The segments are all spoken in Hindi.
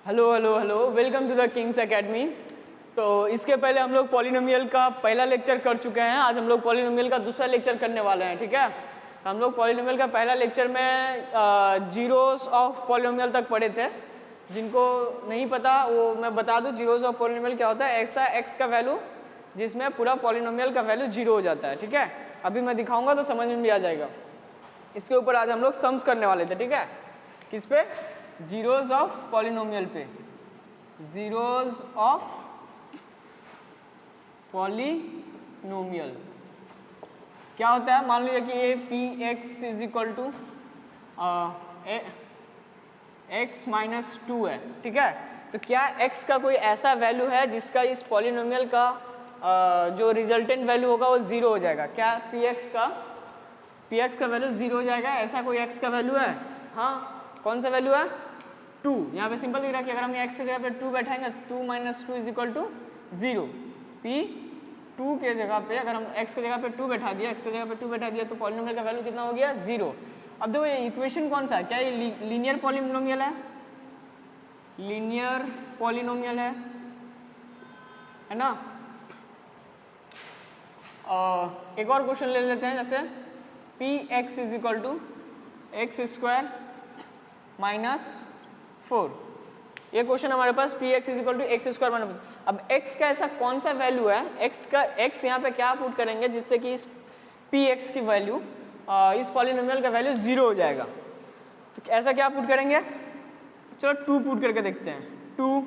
Hello hello hello, welcome to the King's Academy. तो इसके पहले हम लोग पॉलिनोमियल का पहला लेक्चर कर चुके हैं। आज हम लोग पॉलिनोमियल का दूसरा लेक्चर करने वाले हैं, ठीक है। हम लोग पॉलिनोमियल का पहला लेक्चर में जीरोस ऑफ पॉलिनोमियल तक पढ़े थे। जिनको नहीं पता वो मैं बता दूं, जीरोस ऑफ पॉलिनोमियल क्या होता है। ऐसा एक्स का वैल्यू जिसमें पूरा पॉलिनोमियल का वैल्यू जीरो हो जाता है, ठीक है। अभी मैं दिखाऊंगा तो समझ में भी आ जाएगा। इसके ऊपर आज हम लोग सम्स करने वाले थे, ठीक है। किस पे? जीरोस ऑफ पॉलिनोमियल पे, जीरोस ऑफ पॉलिनोमियल क्या होता है। मान लीजिए कि ये P x is equal to X minus two है, ठीक है। तो क्या एक्स का कोई ऐसा वैल्यू है जिसका इस पॉलिनोमियल का जो रिजल्टेंट वैल्यू होगा वो जीरो हो जाएगा? क्या पी एक्स का वैल्यू जीरो हो जाएगा? ऐसा कोई एक्स का वैल्यू है? हाँ, कौन सा वैल्यू है? 2। यहाँ पे सिंपल दिख रहा है कि अगर हम एक्स की जगह पे 2 बैठाएंगे, 2 minus 2 is equal to 0। P 2 के जगह पे अगर हम एक्स की जगह पे 2 बैठा दिया, एक्स की जगह पे 2 बैठा दिया तो पॉलिनोमियल का वैल्यू कितना हो गया? 0। अब देखो ये इक्वेशन कौन सा है? क्या ये लीनियर पॉलिनोमियल है? लीनियर पॉलिनोमियल है ना। एक और क्वेश्चन ले लेते हैं, जैसे p x is equal to x square minus 4। ये क्वेश्चन हमारे पास p x is equal to x square minus. अब x का ऐसा कौन सा वैल्यू है, x यहाँ पे क्या पुट करेंगे जिससे कि इस पी एक्स की वैल्यू इस पॉलिनोमियल का वैल्यू 0 हो जाएगा। तो ऐसा क्या पुट करेंगे? चलो 2 पुट करके देखते हैं। 2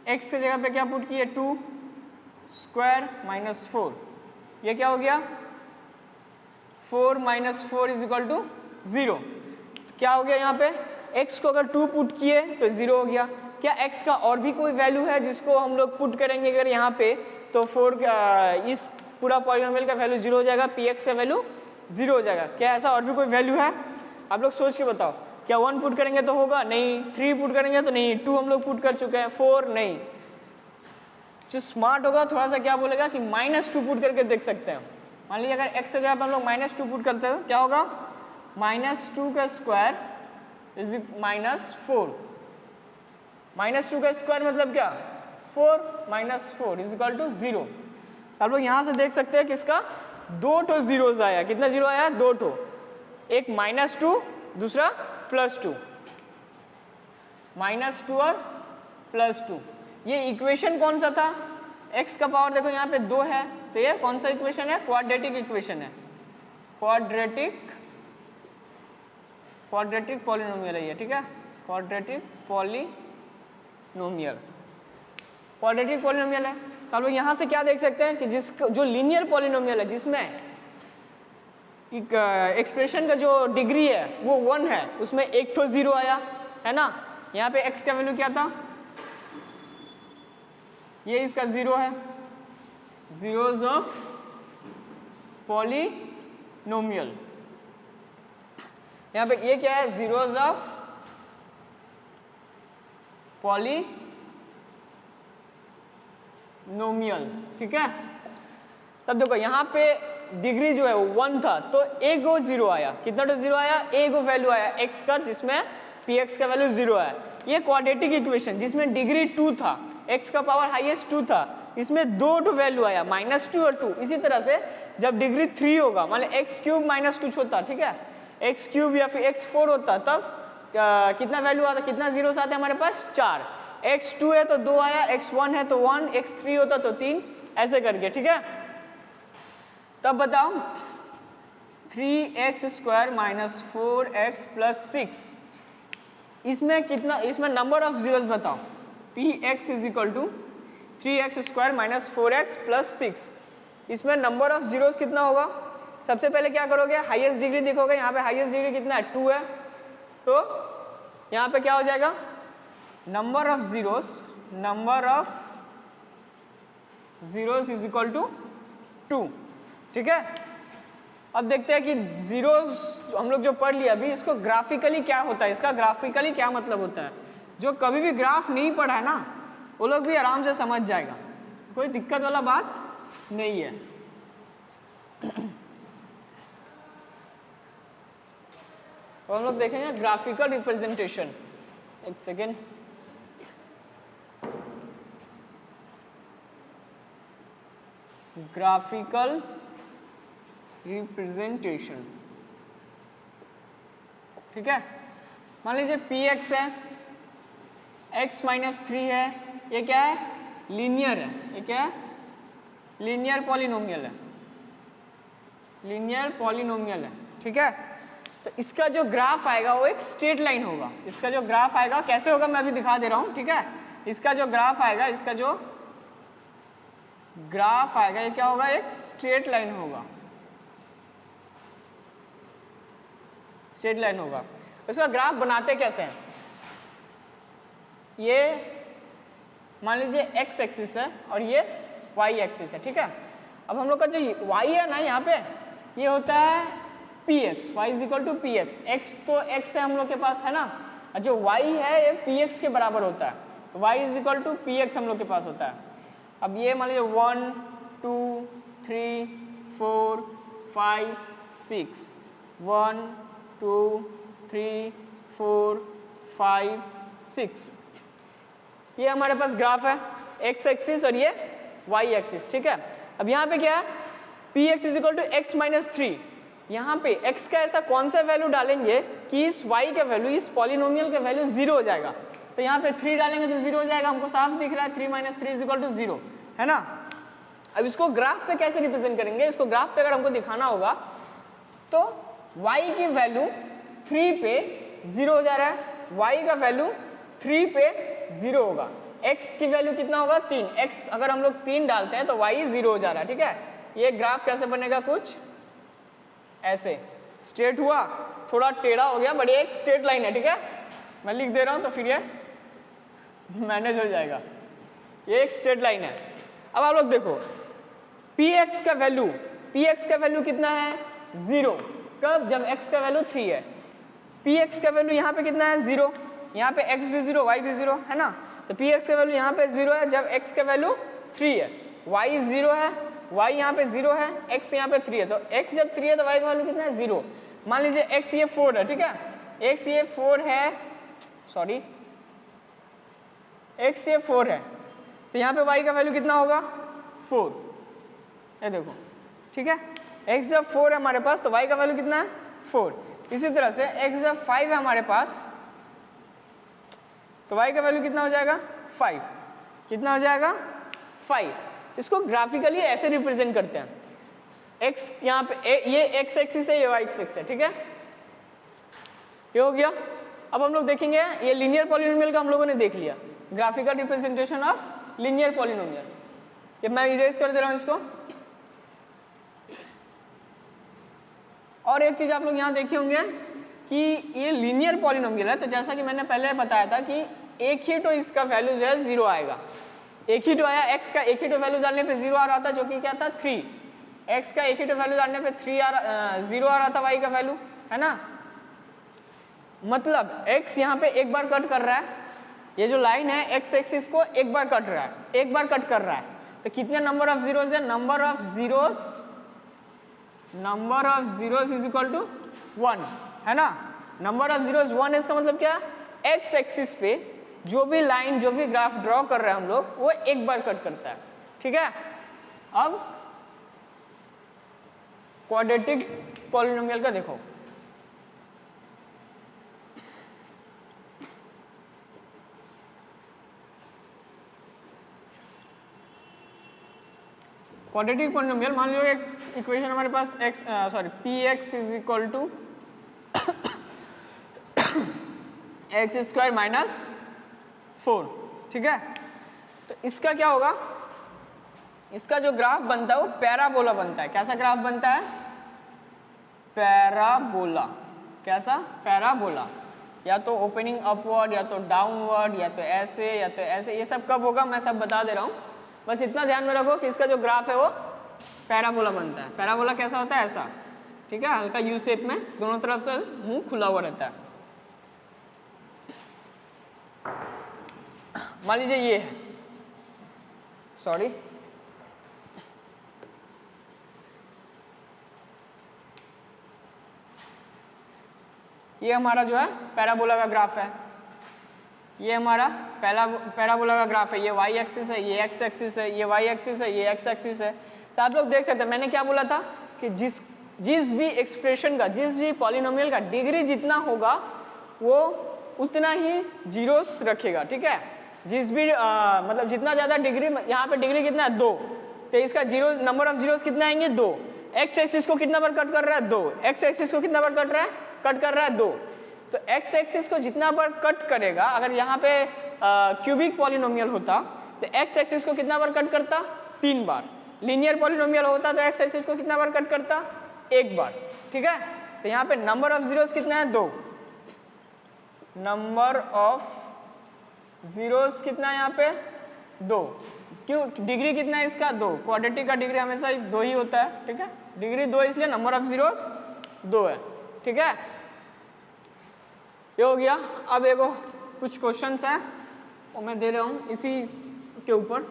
x की जगह पे क्या पुट किए? 2 स्क्वायर माइनस 4। ये क्या हो गया? 4 माइनस 4 इज इक्वल टू 0। क्या हो गया यहाँ पे? x को अगर 2 पुट किए तो 0 हो गया। क्या x का और भी कोई वैल्यू है जिसको हम लोग पुट करेंगे अगर यहाँ पे, तो 4 इस पूरा पॉलिनोमियल का वैल्यू 0 हो जाएगा, px का वैल्यू 0 हो जाएगा। क्या ऐसा और भी कोई वैल्यू है? आप लोग सोच के बताओ। क्या 1 पुट करेंगे तो होगा? नहीं। 3 पुट करेंगे तो नहीं। 2 हम लोग पुट कर चुके हैं, 4 नहीं। जो स्मार्ट होगा थोड़ा सा क्या बोलेगा कि -2 पुट करके देख सकते हैं। मान लीजिए अगर x की जगह पर हम लोग -2 पुट करते हैं, क्या होगा? -2 का स्क्वायर इज -4। -2 का स्क्वायर मतलब क्या? 4 माइनस 4 इज इक्वल टू 0। आप लोग यहाँ से देख सकते हैं कि इसका 2 ठो जीरोस आया। कितना जीरो आया? 2 ठो। एक -2, दूसरा +2। -2 और +2। ये इक्वेशन कौन सा था? x का पावर देखो यहाँ पे 2 है, तो ये कौन सा इक्वेशन है? क्वाड्रेटिक इक्वेशन है। क्वाड्रेटिक पॉलिनोमियल है ये, ठीक है। क्वाड्रेटिक पॉलिनोमियल है। तो आप लोग यहाँ से क्या देख सकते हैं कि जो लीनियर पॉलिनोमियल है जिसमें एक्सप्रेशन का जो डिग्री है वो 1 है, उसमें एक ठो 0 आया है ना। यहाँ पे x का वैल्यू क्या था? ये इसका 0 है। Zeros of polynomial. यहाँ पे ये क्या है? जीरोस ऑफ पॉलिनोमियल, ठीक है। तब देखो यहाँ पे डिग्री जो है वो 1 था, तो एक गो 0 आया। कितना तो 0 आया? एक गो वैल्यू आया x का जिसमें px का वैल्यू 0 आया। ये क्वाड्रेटिक इक्वेशन जिसमें डिग्री 2 था, x का पावर हाईएस्ट 2 था, इसमें 2 वैल्यू आया, -2 और 2। इसी तरह से जब डिग्री 3 होगा, मान लो एक्स क्यूब माइनस कुछ होता, ठीक है, एक्स क्यूब या फिर x4 होता, तब कितना वैल्यू आता? कितना जीरोस आते हैं हमारे पास? 4। x2 है तो 2 आया, x1 है तो 1, x3 होता तो 3, ऐसे करके, ठीक है। तब बताओ 3x square minus 4x plus 6, इसमें कितना? इसमें नंबर ऑफ जीरोस बताओ। px is equal to 3x square minus 4x plus 6, इसमें नंबर ऑफ जीरोस कितना होगा? सबसे पहले क्या करोगे? हाईएस्ट डिग्री देखोगे। यहाँ पे हाईएस्ट डिग्री कितना है? 2 है, तो यहाँ पे क्या हो जाएगा? Number of zeros is equal to 2, ठीक है। अब देखते हैं कि जीरोस हम लोग जो पढ़ लिया अभी, इसको ग्राफिकली क्या होता है, इसका ग्राफिकली क्या मतलब होता है। जो कभी भी ग्राफ नहीं पढ़ा है ना, वो लोग भी आराम से समझ जाएगा, कोई दिक्कत वाला बात नहीं है। तो हम लोग देखेंगे ग्राफिकल रिप्रेजेंटेशन। एक सेकेंड। ग्राफिकल रिप्रेजेंटेशन, ठीक है। मान लीजिए पी एक्स है, एक्स माइनस 3 है, ये क्या है, लीनियर है, ये क्या है, लीनियर पॉलिनोमियल है, लीनियर पॉलिनोमियल है, ठीक है। तो इसका जो ग्राफ आएगा वो एक स्ट्रेट लाइन होगा। इसका जो ग्राफ आएगा कैसे होगा मैं अभी दिखा दे रहा हूँ, ठीक है। इसका जो ग्राफ आएगा, इसका जो ग्राफ आएगा ये क्या होगा, एक स्ट्रेट लाइन होगा, स्ट्रेट लाइन होगा। इसका ग्राफ बनाते कैसे हैं, ये मान लीजिए एक्स एक्सिस है और ये वाई एक्सिस है, ठीक है। अब हम लोग का जो वाई है ना यहाँ पे, ये होता है P X, Y is equal to P X. X तो एक्स है हम लोग के पास, है ना, और जो वाई है ये पी एक्स के बराबर होता है, तो Y is equal to P X हम लोग के पास होता है। अब ये मान लीजिए 1 2 3 4 5 6, 1 2 3 4 5 6, ये हमारे पास ग्राफ है, एक्स एक्सिस और ये वाई एक्सिस, ठीक है। अब यहाँ पे क्या है, P x is equal to X minus 3, यहाँ पे x का ऐसा कौन सा वैल्यू डालेंगे कि इस y का वैल्यू, इस पॉलिनोमियल का वैल्यू 0 हो जाएगा। तो यहाँ पे 3 डालेंगे तो 0 हो जाएगा, हमको साफ दिख रहा है 3 माइनस 3 इज इक्वल टू 0, है ना। अब इसको ग्राफ पे कैसे रिप्रेजेंट करेंगे, इसको ग्राफ पे अगर हमको दिखाना होगा तो y की वैल्यू 3 पे 0 हो जा रहा है, y का वैल्यू 3 पे 0 होगा, x की वैल्यू कितना होगा 3, x अगर हम लोग 3 डालते हैं तो y 0 हो जा रहा है, ठीक है। ये ग्राफ कैसे बनेगा, कुछ ऐसे स्ट्रेट हुआ, थोड़ा टेढ़ा हो गया, बट ये एक स्ट्रेट लाइन है, ठीक है। मैं लिख दे रहा हूं तो फिर ये मैनेज हो जाएगा, ये एक स्ट्रेट लाइन है। अब आप लोग देखो px का वैल्यू, px का वैल्यू कितना है 0, कब, जब x का वैल्यू 3 है। px का वैल्यू यहाँ पे कितना है 0, यहाँ पे x भी 0 y भी 0, है ना। तो px का वैल्यू यहाँ पे 0 है जब x का वैल्यू 3 है, y 0 है, y यहाँ पे 0 है, x यहाँ पे 3 है, तो x जब 3 है तो y का वैल्यू कितना है 0। मान लीजिए x ये 4 है, ठीक है, x ये 4 है, सॉरी x ये 4 है, तो यहाँ पे y का वैल्यू कितना होगा 4, ये देखो, ठीक है। x जब 4 है हमारे पास तो y का वैल्यू कितना है 4। इसी तरह से x जब 5 है हमारे पास तो y का वैल्यू कितना हो जाएगा 5, कितना हो जाएगा 5। इसको ग्राफिकली ऐसे रिप्रेजेंट करते हैं, x यहाँ पे ये x एक्सिस है, ये y एक्सिस है, ठीक है, ये हो गया। अब हम लोग देखेंगे ये लीनियर पॉलिनोमियल का हम लोगों ने देख लिया, graphical representation of linear polynomial. ये मैं इरेज कर दे रहा हूँ इसको। और एक चीज आप लोग यहाँ देखे होंगे कि ये लीनियर पॉलिनोमियल है, तो जैसा कि मैंने पहले बताया था कि एक ही तो इसका वैल्यू जो है 0 आएगा, एक ही तो आया, x का एक ही तो वैल्यू डालने पे 0 आ रहा था जो कि क्या था 3, x का एक ही तो वैल्यू डालने पे 0 आ रहा था y का वैल्यू, है ना। मतलब x यहाँ पे एक बार कट कर रहा है, ये जो लाइन है x एक्सिस को एक बार कट रहा है, एक बार कट कर रहा है, तो कितने नंबर ऑफ जीरोस है, number of zeros is equal to 1, है ना। नंबर ऑफ जीरोस 1 इसका मतलब क्या, x एक्सिस पे जो भी लाइन, जो भी ग्राफ ड्रॉ कर रहे हैं हम लोग, वो एक बार कट करता है, ठीक है। अब क्वाड्रेटिक पॉलिनोमियल का देखो, क्वाड्रेटिक पॉलिनोमियल मान लो एक इक्वेशन हमारे पास p x is equal to x square minus 4, ठीक है। तो इसका क्या होगा, इसका जो ग्राफ बनता है वो पैराबोला बनता है। कैसा ग्राफ बनता है, पैराबोला, कैसा, पैराबोला, या तो ओपनिंग अपवर्ड या तो डाउनवर्ड या तो ऐसे या तो ऐसे, ये सब कब होगा मैं सब बता दे रहा हूँ, बस इतना ध्यान में रखो कि इसका जो ग्राफ है वो पैराबोला बनता है। पैराबोला कैसा होता है, ऐसा, ठीक है, हल्का यू शेप में, दोनों तरफ से मुंह खुला हुआ रहता है। मान लीजिए ये है, सॉरी ये हमारा जो है पैराबोला का ग्राफ है, ये हमारा पैराबोला का ग्राफ है, ये y एक्सिस है, ये x एक्सिस है, ये y एक्सिस है, ये x एक्सिस है। तो तो आप लोग देख सकते हैं मैंने क्या बोला था कि जिस भी एक्सप्रेशन का, जिस भी पॉलिनोमियल का डिग्री जितना होगा वो उतना ही जीरोस रखेगा, ठीक है। जिस भी मतलब जितना ज़्यादा डिग्री, यहाँ पे डिग्री कितना है 2, तो इसका जीरो नंबर ऑफ जीरोस कितना आएंगे 2। एक्स एक्सिस को कितना बार कट कर रहा है 2, एक्स एक्सिस को कितना बार कट कर रहा है 2। तो एक्स एक्सिस को जितना बार कट करेगा, अगर यहाँ पे क्यूबिक पॉलिनोमियल होता तो एक्स एक्सिस को कितना बार कट करता 3 बार। लीनियर पॉलिनोमियल होता तो एक्स एक्सिस को कितना बार कट करता 1 बार, ठीक है। तो यहाँ पे नंबर ऑफ जीरोस कितना है 2, नंबर ऑफ जीरोस कितना है यहाँ पे 2। क्यों, डिग्री कितना है इसका 2, क्वाड्रेटिक का डिग्री हमेशा 2 ही होता है, ठीक है। डिग्री 2 इसलिए नंबर ऑफ जीरोस 2 है, ठीक है। ये हो गया। अब एगो कुछ क्वेश्चंस हैं वो मैं दे रहा हूँ इसी के ऊपर।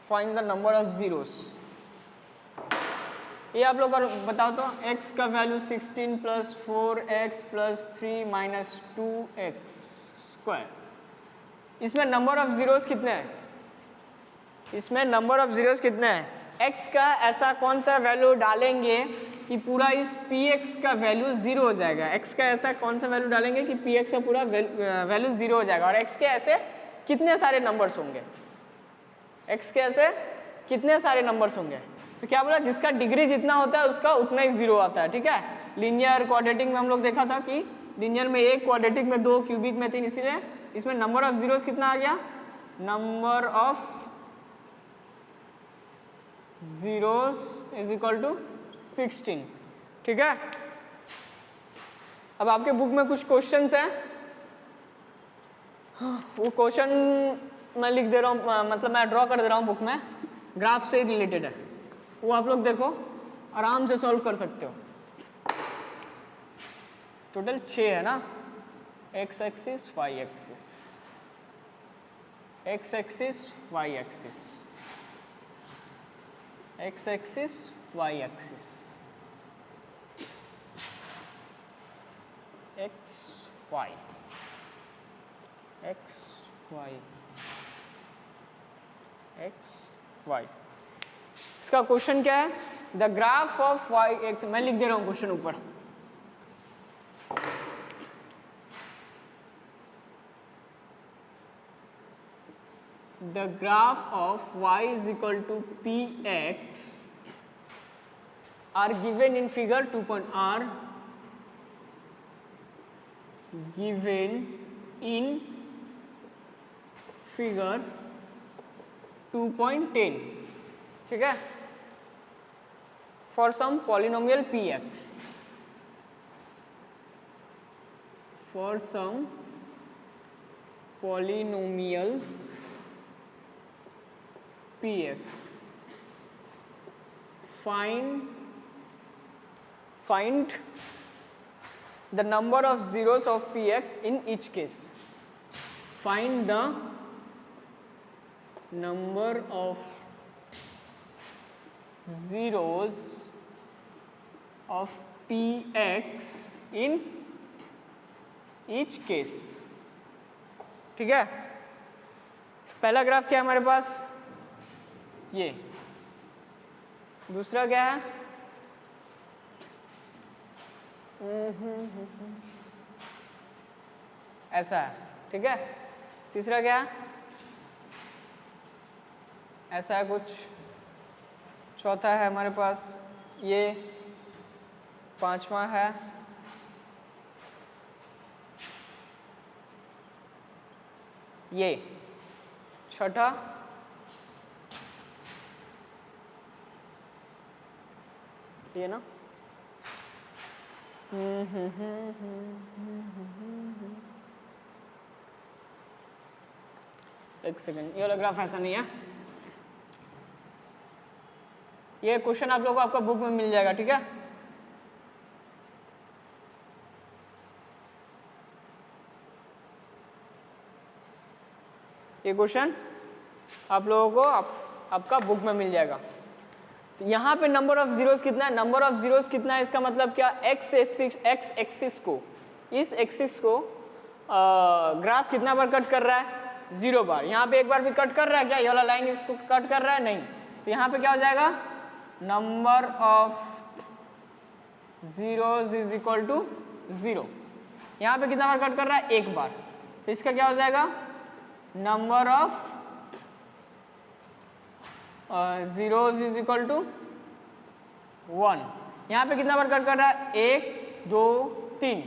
Find the number of zeros. ये आप लोग बताओ तो x का value 16 plus 4x plus 3 minus 2x square, इसमें नंबर ऑफ जीरोस कितने हैं? इसमें नंबर ऑफ जीरोस कितने हैं? x का ऐसा कौन सा वैल्यू डालेंगे कि पूरा इस px का वैल्यू 0 हो जाएगा? x का ऐसा कौन सा वैल्यू डालेंगे कि px का पूरा वैल्यू 0 हो जाएगा? और x के ऐसे कितने सारे नंबर्स होंगे? x के ऐसे कितने सारे नंबर्स होंगे? तो क्या बोला, जिसका डिग्री जितना होता है उसका उतना ही 0 आता है, ठीक है। लीनियर क्वाड्रेटिक में हम लोग देखा था कि लीनियर में 1, क्वाड्रेटिक में 2, क्यूबिक में 3, इसीलिए इसमें नंबर ऑफ जीरोस कितना आ गया? Number of zeros is equal to 16, ठीक है। अब आपके बुक में कुछ क्वेश्चंस हैं, वो क्वेश्चन मैं लिख दे रहा हूँ, मतलब मैं ड्रॉ कर दे रहा हूँ बुक में, ग्राफ से रिलेटेड है, वो आप लोग देखो आराम से सॉल्व कर सकते हो। टोटल 6 है ना, x axis, y axis, x axis, y axis, x axis, y axis, x y, x y, x y। इसका क्वेश्चन क्या है? The graph of y x, मैं लिख दे रहा हूं क्वेश्चन ऊपर। The graph of y is equal to px are given in figure 2.r, given in figure 2.10, ठीक है। For some polynomial px, for some polynomial px, find the number of zeros of px in each case. Find the number of zeros of px in each case, ठीक है। पहला ग्राफ क्या है हमारे पास? ये। दूसरा क्या है? ऐसा है, ठीक है। तीसरा क्या है? ऐसा है कुछ। चौथा है हमारे पास ये। पांचवा है ये। छठा ये ना। एक सेकेंड, ये वाला ग्राफ ऐसा नहीं है। ये क्वेश्चन आप लोगों को आपका बुक में मिल जाएगा, ठीक है। ये क्वेश्चन आप लोगों को आपका बुक में मिल जाएगा। तो यहाँ पे नंबर ऑफ जीरोस कितना है? नंबर ऑफ जीरोस कितना है इसका मतलब क्या? एक्स एक्सिस को, इस एक्सिस को ग्राफ कितना बार कट कर रहा है? 0 बार। यहाँ पे एक बार भी कट कर रहा है क्या? ये वाला लाइन इसको कट कर रहा है? नहीं। तो यहाँ पे क्या हो जाएगा, number of zeros is equal to 0। यहाँ पे कितना बार कट कर रहा है, एक बार, तो इसका क्या हो जाएगा, number of zeros is equal to 1। यहाँ पे कितना बार कट कर रहा है, 1 2 3,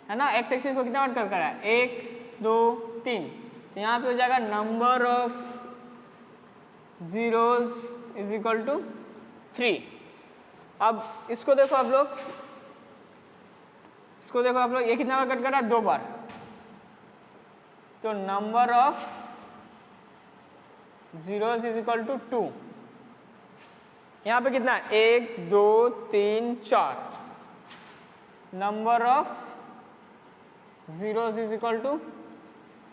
है ना, एक्स एक्सिस को कितना बार कट कर रहा है, 1 2 3, तो यहाँ पे हो जाएगा number of zeros is equal to 3। अब इसको देखो आप लोग, इसको देखो आप लोग, ये कितना बार कट कर रहा है, 2 बार, तो number of zeros is equal to 2। यहाँ पे कितना है, 1 2 3 4, number of zeros is equal to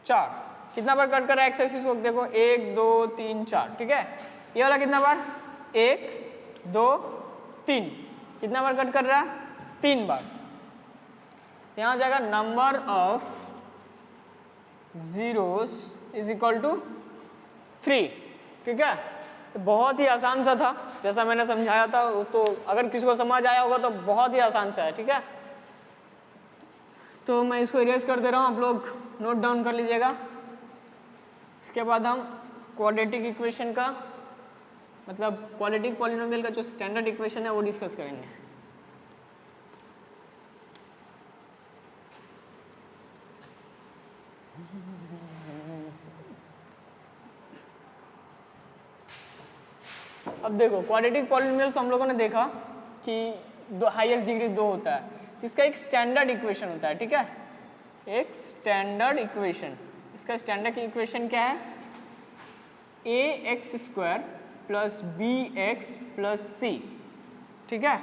4। कितना बार कट कर रहा है एक्स एक्सिस को, देखो 1 2 3 4, ठीक है। ये वाला कितना बार, 1 2 3, कितना बार कट कर रहा है, 3 बार। यहाँ हो जाएगा number of zeros is equal to 3, ठीक है। तो बहुत ही आसान सा था, जैसा मैंने समझाया था, तो अगर किसी को समझ आया होगा तो बहुत ही आसान सा है, ठीक है। तो मैं इसको इरेज कर दे रहा हूँ, आप लोग नोट डाउन कर लीजिएगा। इसके बाद हम क्वाड्रेटिक इक्वेशन का, मतलब क्वाड्रेटिक पॉलिनोमियल का जो स्टैंडर्ड इक्वेशन है वो डिस्कस करेंगे। अब देखो क्वाड्रेटिक पॉलिनोमियल्स हम लोगों ने देखा कि हाईएस्ट डिग्री 2 होता है, तो इसका एक स्टैंडर्ड इक्वेशन होता है, ठीक है, एक स्टैंडर्ड इक्वेशन। इसका स्टैंडर्ड इक्वेशन क्या है, ax square plus bx plus c, ठीक है,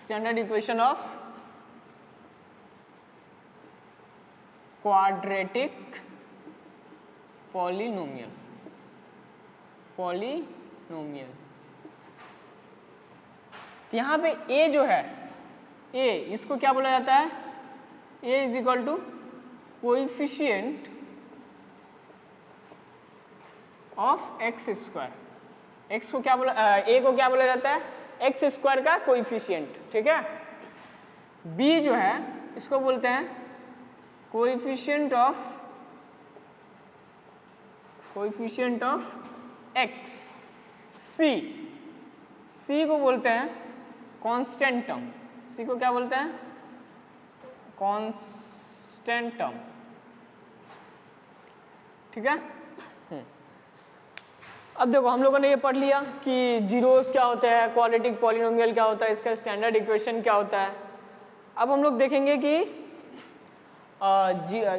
standard equation of quadratic polynomial. यहाँ पे a जो है, a इसको क्या बोला जाता है, a is equal to coefficient of X square. X को क्या बोला, a को क्या बोला जाता है, एक्स स्क्वायर का कोइफिशिएंट, ठीक है। b जो है इसको बोलते हैं कोइफिशिएंट ऑफ x। c को बोलते हैं कांस्टेंट टर्म। c को क्या बोलते हैं, कांस्टेंट टर्म, ठीक है। अब देखो हम लोगों ने ये पढ़ लिया कि जीरोस क्या होता है, क्वाड्रेटिक पॉलिनोमियल क्या होता है, इसका स्टैंडर्ड इक्वेशन क्या होता है। अब हम लोग देखेंगे कि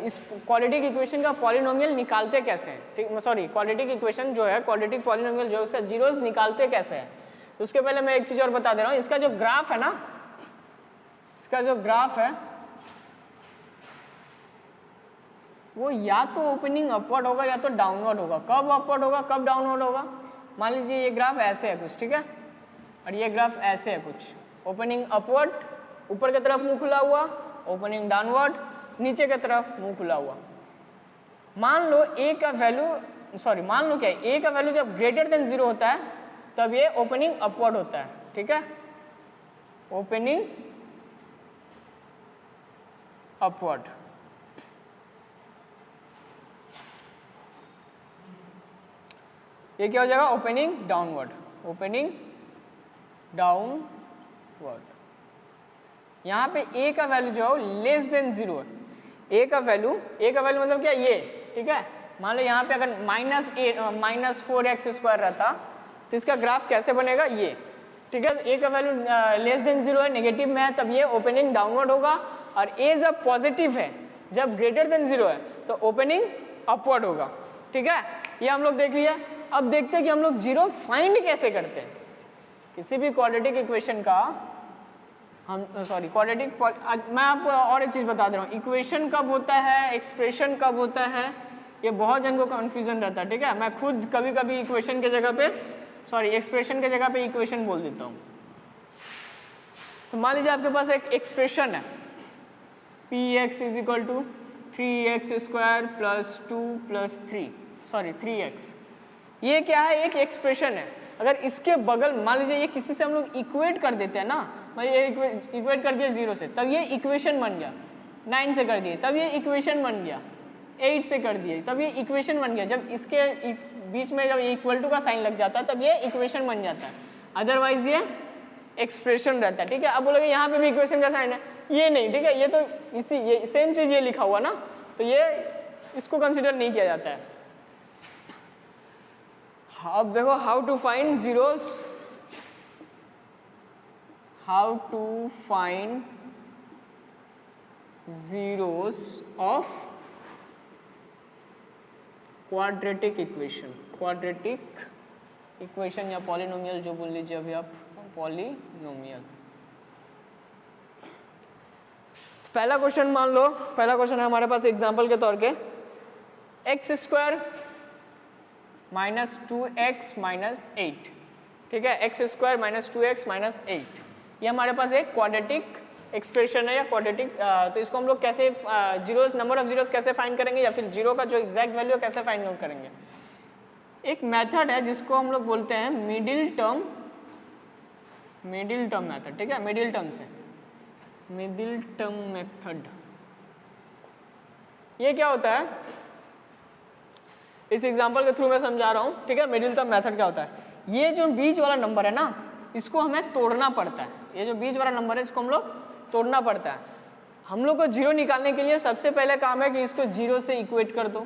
इस क्वाड्रेटिक इक्वेशन का पॉलिनोमियल निकालते कैसे हैं, ठीक, सॉरी क्वाड्रेटिक इक्वेशन जो है, क्वाड्रेटिक पॉलिनोमियल जो है उसका जीरोस निकालते कैसे हैं। तो उसके पहले मैं एक चीज़ और बता दे रहा हूँ, इसका जो ग्राफ है ना, इसका जो ग्राफ है वो या तो ओपनिंग अपवर्ड होगा या तो डाउनवर्ड होगा। कब अपवर्ड होगा, कब डाउनवर्ड होगा, मान लीजिए ये ग्राफ ऐसे है कुछ, ठीक है, और ये ग्राफ ऐसे है कुछ, ओपनिंग अपवर्ड ऊपर की तरफ मुंह खुला हुआ, ओपनिंग डाउनवर्ड नीचे की तरफ मुंह खुला हुआ। मान लो a का वैल्यू, सॉरी मान लो क्या है, a का वैल्यू जब ग्रेटर देन 0 होता है तब ये ओपनिंग अपवर्ड होता है, ठीक है, ओपनिंग अपवर्ड। ये क्या हो जाएगा, ओपनिंग डाउनवर्ड, ओपनिंग डाउनवर्ड। यहाँ पे a का वैल्यू जो है लेस देन 0 है। a का वैल्यू मतलब क्या, ये, ठीक है। मान लो यहाँ पे अगर -4x स्क्वायर रहता तो इसका ग्राफ कैसे बनेगा, ये, ठीक है। a का वैल्यू लेस देन 0 है, नेगेटिव में है, तब ये ओपनिंग डाउनवर्ड होगा। और a जब पॉजिटिव है, जब ग्रेटर देन 0 है, तो ओपनिंग अपवर्ड होगा, ठीक है। ये हम लोग देख लिया। अब देखते हैं कि हम लोग जीरो फाइंड कैसे करते हैं किसी भी क्वाड्रेटिक इक्वेशन का। हम सॉरी क्वाड्रेटिक, मैं आपको और एक चीज़ बता दे रहा हूँ, इक्वेशन कब होता है, एक्सप्रेशन कब होता है, ये बहुत जन को कन्फ्यूजन रहता है, ठीक है। मैं खुद कभी कभी इक्वेशन के जगह पे, सॉरी एक्सप्रेशन के जगह पे इक्वेशन बोल देता हूँ। तो मान लीजिए आपके पास एक एक्सप्रेशन है, px is equal to 3x square plus 2 plus 3, sorry 3x। ये क्या है, एक एक्सप्रेशन है। अगर इसके बगल मान लीजिए ये किसी से हम लोग इक्वेट कर देते हैं ना, मतलब ये इक्वेट कर दिया 0 से, तब ये इक्वेशन बन गया। 9 से कर दिए तब ये इक्वेशन बन गया। 8 से कर दिए तब ये इक्वेशन बन गया। जब इसके बीच में जब इक्वल टू का साइन लग जाता है तब ये इक्वेशन बन जाता है, अदरवाइज ये एक्सप्रेशन रहता है। ठीक है, अब बोलोगे यहाँ पे भी इक्वेशन का साइन है, ये नहीं। ठीक है, ये तो इसी ये सेम चीज़ ये लिखा हुआ ना, तो ये इसको कंसिडर नहीं किया जाता है। अब देखो how to find zeros, how to find zeros of quadratic equation. Quadratic equation या पॉलिनोमियल जो बोल लीजिए अभी आप, पॉलिनोमियल। पहला क्वेश्चन मान लो, पहला क्वेश्चन है हमारे पास एग्जांपल के तौर के, x square minus 2x minus 8। ठीक है, x square minus 2x minus 8, ये हमारे पास एक क्वाड्रेटिक एक्सप्रेशन है या क्वाड्रेटिक। तो इसको हम लोग कैसे जीरोस, नंबर ऑफ जीरोस कैसे फाइंड करेंगे, या फिर जीरो का जो एग्जैक्ट वैल्यू है कैसे फाइंड आउट करेंगे। एक मेथड है जिसको हम लोग बोलते हैं मिडिल टर्म मेथड। ठीक है, मिडिल टर्म से, मिडिल टर्म मेथड। ये क्या होता है, इस एग्जांपल के थ्रू मैं समझा रहा हूँ। ठीक है, मिडिल टर्म मेथड क्या होता है, ये जो बीच वाला नंबर है ना, इसको हमें तोड़ना पड़ता है। ये जो बीच वाला नंबर है इसको हम लोग तोड़ना पड़ता है। हम लोग को जीरो निकालने के लिए सबसे पहले काम है कि इसको जीरो से इक्वेट कर दो,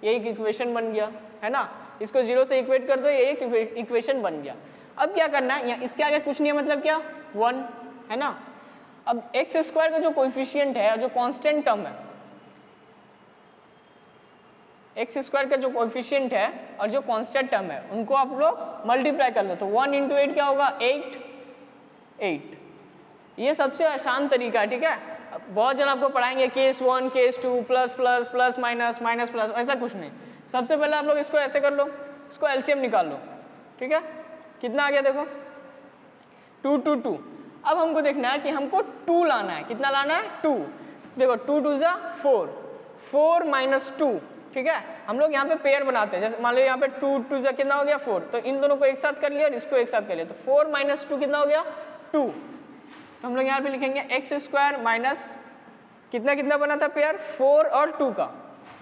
ये एक इक्वेशन बन गया है ना। इसको जीरो से इक्वेट कर दो, ये एक इक्वेशन बन गया। अब क्या करना है, इसके आगे कुछ नहीं है, मतलब क्या 1 है ना। अब एक्स स्क्वायर का जो कोएफिशिएंट है, जो कांस्टेंट टर्म है, एक्स स्क्वायर का जो कोएफिशिएंट है और जो कांस्टेंट टर्म है, उनको आप लोग मल्टीप्लाई कर लो, तो 1 × 8 क्या होगा, 8। ये सबसे आसान तरीका है। ठीक है, बहुत जन आपको पढ़ाएंगे case 1 case 2 plus plus plus minus minus plus, ऐसा कुछ नहीं। सबसे पहले आप लोग इसको ऐसे कर लो, इसको एलसीएम निकाल लो। ठीक है, कितना आ गया देखो, 2 2 2। अब हमको देखना है कि हमको 2 लाना है, कितना लाना है, 2। देखो 2 2 = 4, 4 - 2। ठीक है, हम लोग यहाँ पे पेयर बनाते हैं, जैसे मान लो यहाँ पे 2 2 = कितना हो गया, 4, तो इन दोनों को एक साथ कर लिया और इसको एक साथ कर लिया, तो 4 - 2 कितना हो गया, 2। तो हम लोग यहाँ पे लिखेंगे एक्स स्क्वायर माइनस कितना कितना बना था पेयर, 4 और 2 का,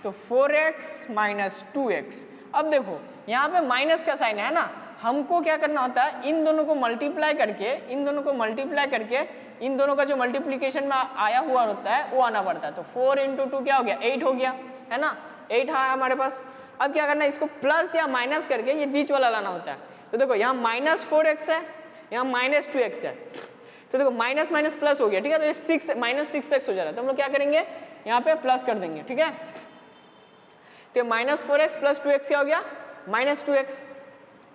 तो 4x माइनस 2x। अब देखो यहाँ पे माइनस का साइन है ना, हमको क्या करना होता है, इन दोनों को मल्टीप्लाई करके, इन दोनों को मल्टीप्लाई करके, इन दोनों का जो मल्टीप्लिकेशन में आया हुआ होता है वो आना पड़ता है। तो 4 × 2 क्या हो गया, 8 हो गया है ना, 8 है हमारे पास। अब क्या करना है, इसको प्लस या माइनस करके ये बीच वाला लाना होता है। तो देखो यहाँ -4x है, यहाँ -2x है, तो देखो माइनस माइनस प्लस हो गया। ठीक है, तो ये 6 -6x हो जा रहा है, तो हम लोग क्या करेंगे, यहाँ पे प्लस कर देंगे। ठीक है, तो -4x + 2x क्या हो गया, -2x।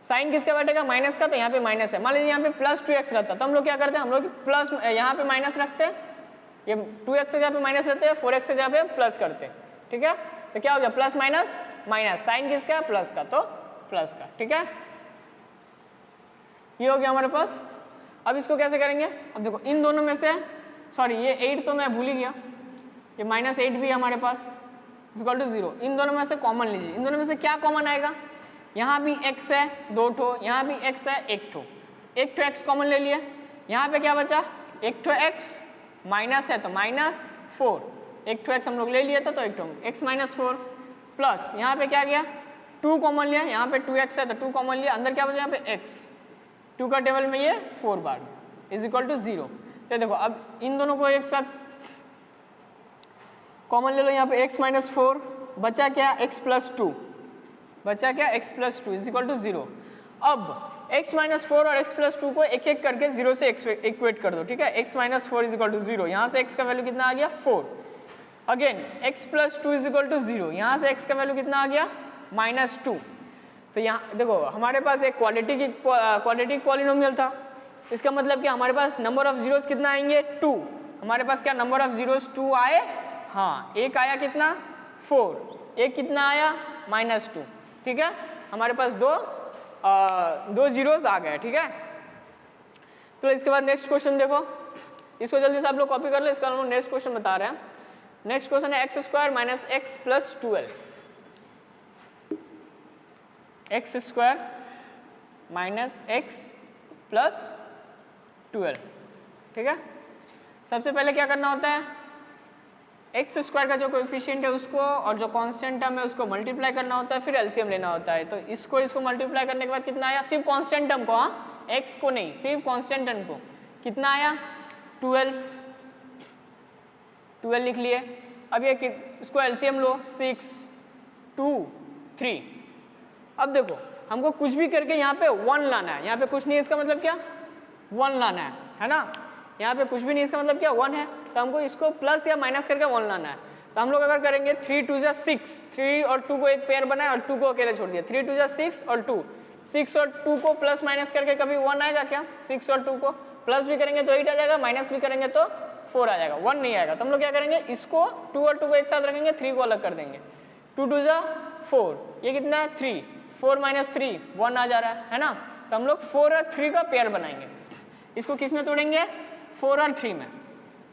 साइन किसका बैठेगा, माइनस का, तो यहाँ पे माइनस है। मान लीजिए यहाँ पे +2x रहता, तो हम लोग क्या करते हैं, हम लोग प्लस यहाँ पे माइनस रखते हैं, ये 2x से जहाँ पे माइनस रहते हैं, 4x से जहाँ पे प्लस करते हैं। ठीक है, तो क्या हो गया, प्लस माइनस माइनस, साइन किसका है, प्लस का, तो प्लस का। ठीक है, ये हो गया हमारे पास। अब इसको कैसे करेंगे, अब देखो इन दोनों में से, सॉरी ये 8 तो मैं भूल ही गया, ये -8 भी है हमारे पास, = 0। इन दोनों में से कॉमन लीजिए, इन दोनों में से क्या कॉमन आएगा, यहाँ भी x है 2 ठो, यहाँ भी x है 1 ठो, 1 ठो x कॉमन ले लिए। यहाँ पे क्या बचा, 1 ठो x, माइनस है तो -4, 1 ठो x हम लोग ले लिए था, तो 1 ठो x -4 प्लस यहाँ पे क्या गया, 2 कॉमन लिया, यहाँ पे 2x है तो 2 कॉमन लिया, अंदर क्या बचा, यहाँ पे x, 2 का टेबल में ये 4 बार = 0। तो देखो अब इन दोनों को एक साथ कॉमन ले लो, यहाँ पे x -4 बचा क्या, x + 2 बचा क्या, x + 2 = 0। अब x -4 और x + 2 को एक एक करके 0 से इक्वेट कर दो। ठीक है, x -4 = 0, यहाँ से x का वैल्यू कितना आ गया, 4। अगेन x + 2 = 0, यहाँ से x का वैल्यू कितना आ गया, -2। तो यहाँ देखो हमारे पास एक क्वाड्रेटिक पॉलिनोमियल था, इसका मतलब कि हमारे पास नंबर ऑफ जीरोस कितना आएंगे, 2। हमारे पास क्या नंबर ऑफ जीरोस 2 आए, हाँ, एक आया कितना, 4, एक कितना आया, -2। ठीक है, हमारे पास दो जीरोस आ गए। ठीक है, तो इसके बाद नेक्स्ट क्वेश्चन देखो, इसको जल्दी से आप लोग कॉपी कर लो, इसका हम लोग नेक्स्ट क्वेश्चन बता रहे हैं। नेक्स्ट क्वेश्चन है x² - x + 12। X square minus x plus 12, ठीक है। सबसे पहले क्या करना होता है, एक्स स्क्वायर का जो कोएफिशिएंट है उसको और जो कांस्टेंट टर्म है उसको मल्टीप्लाई करना होता है, फिर एलसीएम लेना होता है। तो इसको मल्टीप्लाई करने के बाद कितना आया, सिर्फ कांस्टेंट टर्म को, हाँ एक्स को नहीं, सिर्फ कांस्टेंट टर्म को, कितना आया 12 लिख लिए। अब ये इसको एलसीएम लो, 6 2 3। अब देखो हमको कुछ भी करके यहाँ पे 1 लाना है, यहाँ पे कुछ नहीं, इसका मतलब क्या 1 लाना है ना। यहाँ पे कुछ भी नहीं, इसका मतलब क्या 1 है, तो हमको इसको प्लस या माइनस करके 1 लाना है। तो हम लोग अगर करेंगे 3 2 जा 6, 3 और 2 को एक पेयर बनाए और 2 को अकेले छोड़ दिया, 3 2 जा 6 और 2, 6 और 2 को प्लस माइनस करके कभी 1 आएगा क्या, 6 और 2 को प्लस भी करेंगे तो 8 आ जाएगा, माइनस भी करेंगे तो 4 आ जाएगा, 1 नहीं आएगा। तो हम लोग क्या करेंगे, इसको 2 और 2 को एक साथ रखेंगे, 3 को अलग कर देंगे, 2 2 जा 4, ये कितना है 3, 4 माइनस 3 1 आ जा रहा है ना। तो हम लोग 4 और 3 का पेयर बनाएंगे, इसको किस में तोड़ेंगे, 4 और 3 में,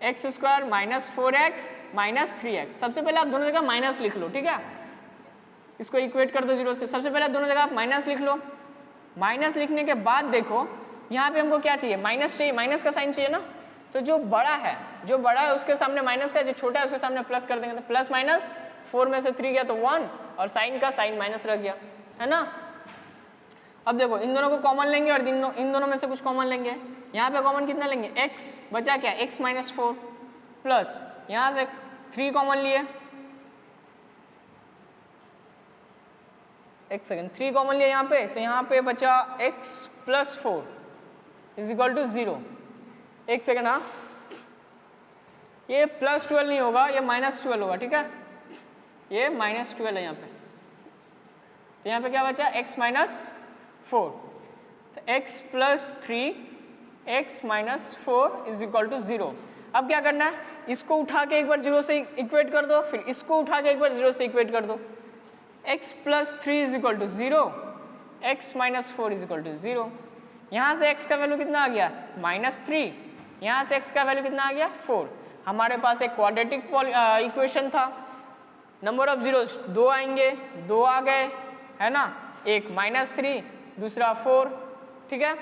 x square minus 4x minus 3x। सबसे पहले आप दोनों जगह माइनस लिख लो, ठीक है, इसको इक्वेट कर दो 0 से। सबसे पहले दोनों जगह आप माइनस लिख लो, माइनस लिखने के बाद देखो यहाँ पे हमको क्या चाहिए, माइनस चाहिए, माइनस का साइन चाहिए ना। तो जो बड़ा है उसके सामने माइनस का, जो छोटा है उसके सामने प्लस कर देंगे, तो प्लस माइनस 4 में से 3 गया तो 1 और साइन का साइन माइनस रह गया, है ना। अब देखो इन दोनों को कॉमन लेंगे और इन दोनों में से कुछ कॉमन लेंगे। यहाँ पे कॉमन कितना लेंगे, x बचा क्या, x माइनस 4 प्लस यहाँ से 3 कॉमन लिए, एक सेकेंड 3 कॉमन लिए यहाँ पे, तो यहाँ पे बचा x plus 4 is equal to 0। एक सेकेंड, हाँ ये प्लस 12 नहीं होगा, ये माइनस 12 होगा, ठीक है, ये माइनस 12 है यहाँ पे। तो यहाँ पे क्या बचा, x माइनस 4, तो x plus 3 x minus 4 is equal to 0। अब क्या करना है, इसको उठा के एक बार 0 से इक्वेट कर दो, फिर इसको उठा के एक बार 0 से इक्वेट कर दो, x plus 3 is equal to 0, x minus 4 is equal to 0। यहाँ से x का वैल्यू कितना आ गया, माइनस 3, यहाँ से x का वैल्यू कितना आ गया 4। हमारे पास एक क्वाड्रेटिक इक्वेशन था, नंबर ऑफ जीरोस 2 आएंगे, 2 आ गए, है ना, एक माइनस 3 दूसरा 4, ठीक है।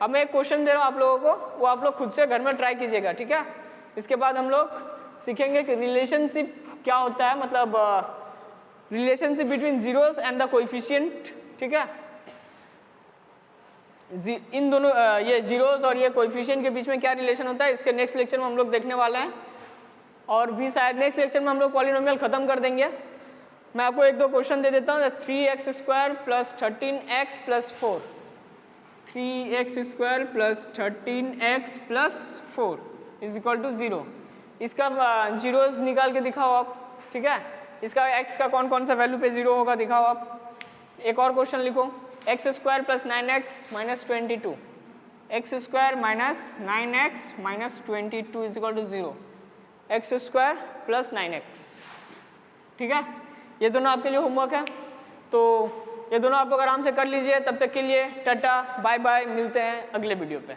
अब मैं एक क्वेश्चन दे रहा हूँ आप लोगों को, वो आप लोग खुद से घर में ट्राई कीजिएगा, ठीक है। इसके बाद हम लोग सीखेंगे कि रिलेशनशिप क्या होता है, मतलब relationship between zeros and the coefficient, ठीक है। इन दोनों ये जीरोस और ये कोएफिशिएंट के बीच में क्या रिलेशन होता है, इसके नेक्स्ट लेक्चर में हम लोग देखने वाले हैं, और भी शायद नेक्स्ट लेक्चर में हम लोग पॉलिनोमियल खत्म कर देंगे। मैं आपको एक दो क्वेश्चन दे देता हूँ, 3x square plus 13x plus 4, 3x square plus 13x plus 4 is equal to 0। इसका जीरोस निकाल के दिखाओ आप, ठीक है, इसका x का कौन कौन सा वैल्यू पे 0 होगा दिखाओ आप। एक और क्वेश्चन लिखो, X square plus 9x minus 22, X square minus 9x minus 22 is equal to 0, X square plus 9x, ठीक है। ये दोनों आपके लिए होमवर्क है, तो ये दोनों आप लोग आराम से कर लीजिए। तब तक के लिए टाटा बाय बाय, मिलते हैं अगले वीडियो पे।